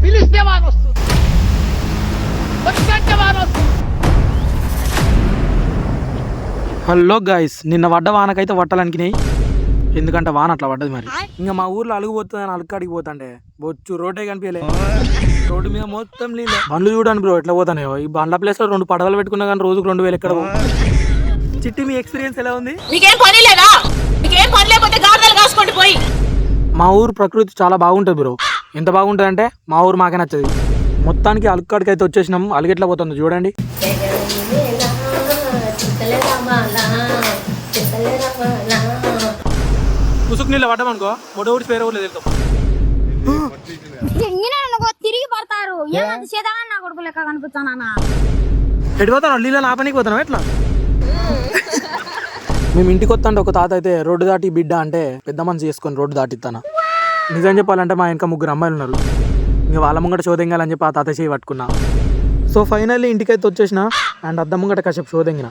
పిలిస్తే వాన వస్తుంది, వచ్చినట్టే వాన వస్తుంది. హలో గాయస్, నిన్న పడ్డ వానకైతే పట్టాలనుకున్నాయి. ఎందుకంటే వాన అట్లా పడ్డది. మరి ఇంకా మా ఊర్లో అలుగుపోతుందని అడుగు పోతాండే బొచ్చు రోడ్డే కనిపించలే. రోడ్డు మీద మొత్తం నీళ్ళే. బండ్లు చూడండి బ్రో ఎట్లా పోతానేవో. ఈ బండ్ల ప్లేస్ లో 2 పడవలు పెట్టుకున్నా కానీ రోజుకు 2000 ఎక్కడ పోవు. చిట్టి, మీ ఎక్స్పీరియన్స్ ఎలా ఉంది? మీకేం పని లేదా? మీకేం పని లేకపోతే గార్డెన్ కాసుకోండి పోయి. మా ఊరు ప్రకృతి చాలా బాగుంటుంది బ్రో. ఎంత బాగుంటుంది అంటే మా ఊరు మాకే నచ్చదు. మొత్తానికి అలుక్కాడికి అయితే వచ్చేసినాం. అలుగెట్లా పోతుందో చూడండి. ఉసుకు నీళ్ళు పడ్డామనుకో మొడవుడి పేరు ఊర్లో తెలుతాం. తిరిగి పడతారు. ఏమంత చేదాన్ని నా కొడుకు లెక్క కనిపిస్తానా? ఎటు పోతాను? నీళ్ళని ఆపనికి పోతాను ఎట్లా? మేము ఇంటికి వస్తాంటే ఒక తాత అయితే రోడ్డు దాటి బిడ్డ అంటే పెద్ద మనిషి చేసుకొని రోడ్డు దాటిస్తాను. నిజం చెప్పాలంటే మా ఇంకా 3 అమ్మాయిలు ఉన్నారు. ఇంకా వాళ్ళ ముంగట శోధంగాలని చెప్పి ఆ తాత చేయి పట్టుకున్నా. సో ఫైనల్లీ ఇంటికైతే వచ్చేసిన అండ్ అద్దం ముంగట కాసేపు శోధంగిన.